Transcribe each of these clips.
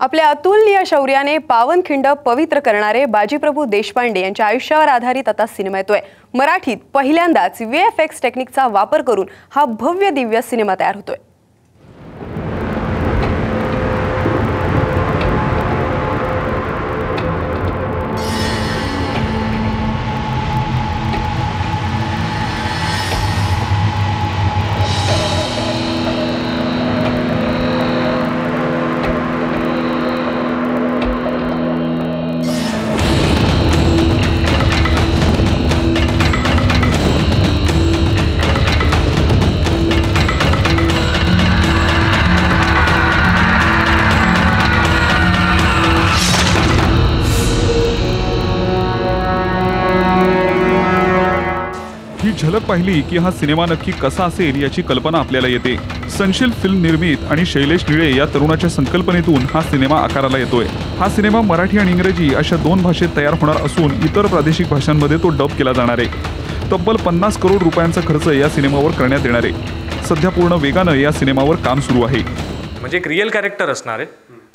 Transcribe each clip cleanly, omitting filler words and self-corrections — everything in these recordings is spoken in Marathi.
आपल्या अतुलनीय शौर्याने पावनखिंड पवित्र करणारे बाजीप्रभू देशपांडे यांच्या आयुष्यावर आधारित आता सिनेमा येतोय। मराठीत पहिल्यांदाच VFX टेक्निकचा वापर करून हा भव्य दिव्य सिनेमा तयार होतोय। ही झलक पाहिली की हा सिनेमा नक्की कसा असेल याची कल्पना आपल्याला येते। सनशील फिल्म निर्मित आणि शैलेश निळे या तरुणाच्या संकल्पनेतून हा सिनेमा आकाराला येतोय। हा सिनेमा मराठी आणि इंग्रजी अशा दोन भाषेत तयार होणार असून इतर प्रादेशिक भाषांमध्ये तो डब केला जाणार आहे। तब्बल 50 करोड रुपयांचा खर्च या सिनेमावर करण्यात येणार आहे। सध्या पूर्ण वेगानं या सिनेमावर काम सुरू आहे। म्हणजे एक रिअल कॅरेक्टर असणार आहे।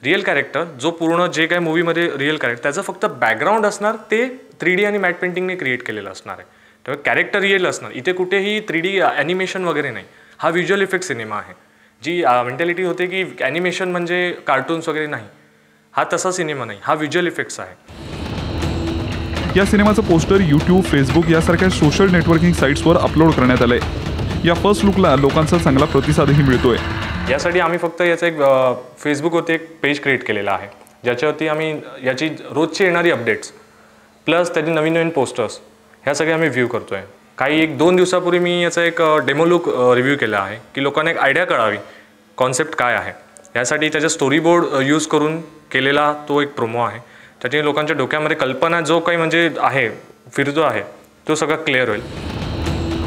रिअल कॅरेक्टर जो पूर्ण जे काही मूवीमध्ये रिअल कॅरेक्टर त्याचं फक्त बॅकग्राऊंड असणार ते 3D आणि मॅट पेंटिंगने क्रिएट केलेलं असणार आहे। तेव्हा कॅरेक्टर रिअल असणार। इथे कुठेही 3D ॲनिमेशन वगैरे नाही। हा व्हिज्युअल इफेक्ट सिनेमा आहे। जी मेंटॅलिटी होते की ॲनिमेशन म्हणजे कार्टून्स वगैरे नाही, हा तसा सिनेमा नाही, हा व्हिज्युअल इफेक्ट्स आहे। या सिनेमाचं पोस्टर YouTube, फेसबुक यासारख्या सोशल नेटवर्किंग साईट्सवर अपलोड करण्यात आलंय। या फर्स्ट लुकला लोकांचा चांगला प्रतिसादही मिळतोय। यासाठी आम्ही फक्त याचं एक फेसबुकवरती एक पेज क्रिएट केलेला आहे, ज्याच्यावरती आम्ही याची रोजची येणारी अपडेट्स प्लस त्याची नवीन नवीन पोस्टर्स ह्या सगळे आम्ही व्ह्यू करतोय। काही 1-2 दिवसापूर्वी मी याचा एक डेमो लुक रिव्ह्यू केला आहे की लोकांना एक आयडिया कळावी कॉन्सेप्ट काय आहे। यासाठी त्याचा स्टोरी बोर्ड यूज करून केलेला तो एक प्रोमो आहे। त्याची लोकांच्या डोक्यामध्ये कल्पना जो काही म्हणजे आहे फिरतो आहे तो सगळं क्लिअर होईल।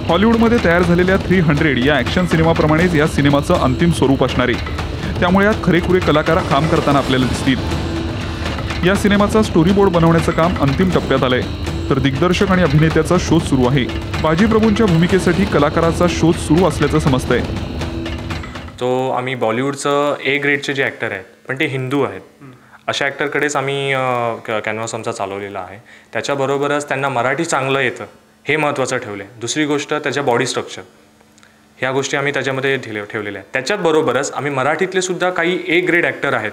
हॉलिवूडमध्ये तयार झालेल्या 300 या ॲक्शन सिनेमाप्रमाणेच या सिनेमाचं अंतिम स्वरूप असणार आहे। त्यामुळे यात खरेखुरे कलाकार काम करताना आपल्याला दिसतील। या सिनेमाचा स्टोरी बोर्ड बनवण्याचं काम अंतिम टप्प्यात आलंय, तर दिग्दर्शक आणि अभिनेत्याचा शोध सुरू आहे। बाजीप्रभूंच्या भूमिकेसाठी कलाकाराचा शोध सुरू असल्याचं समजतंय। तो आम्ही बॉलिवूडचं A ग्रेडचे जे ॲक्टर आहेत पण ते हिंदू आहेत, अशा ॲक्टरकडेच आम्ही कॅनव्हास आमचा चालवलेला आहे। त्याच्याबरोबरच त्यांना मराठी चांगलं येतं हे महत्त्वाचं ठेवलं आहे। दुसरी गोष्ट त्याच्या बॉडी स्ट्रक्चर, ह्या गोष्टी आम्ही त्याच्यामध्ये ठेवलेल्या आहेत। त्याच्याबरोबरच आम्ही मराठीतले सुद्धा काही A ग्रेड ॲक्टर आहेत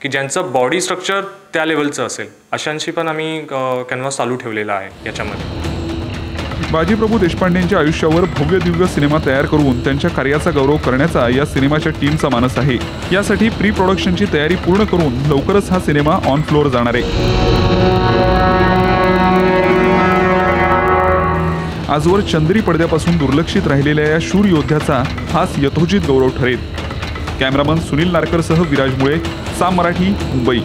की ज्यांचं बॉडी स्ट्रक्चर त्या लेवलचं असेल, अशांशी पण आम्ही कॅनव्हास चालू ठेवलेला आहे याच्यामध्ये। बाजीप्रभू देशपांडेंच्या आयुष्यावर भव्य दिव्य सिनेमा तयार करून त्यांच्या कार्याचा गौरव करण्याचा या सिनेमाच्या टीमचा मानस आहे। यासाठी प्री प्रोडक्शनची तयारी पूर्ण करून लवकरच हा सिनेमा ऑन फ्लोअर जाणार आहे। आजवर चंद्री पडद्यापासून दुर्लक्षित राहिलेल्या या शूर योद्ध्याचा हाच यथोचित गौरव ठरेल। कॅमेरामन सुनील नारकरसह विराज मुळे, साम मराठी, मुंबई।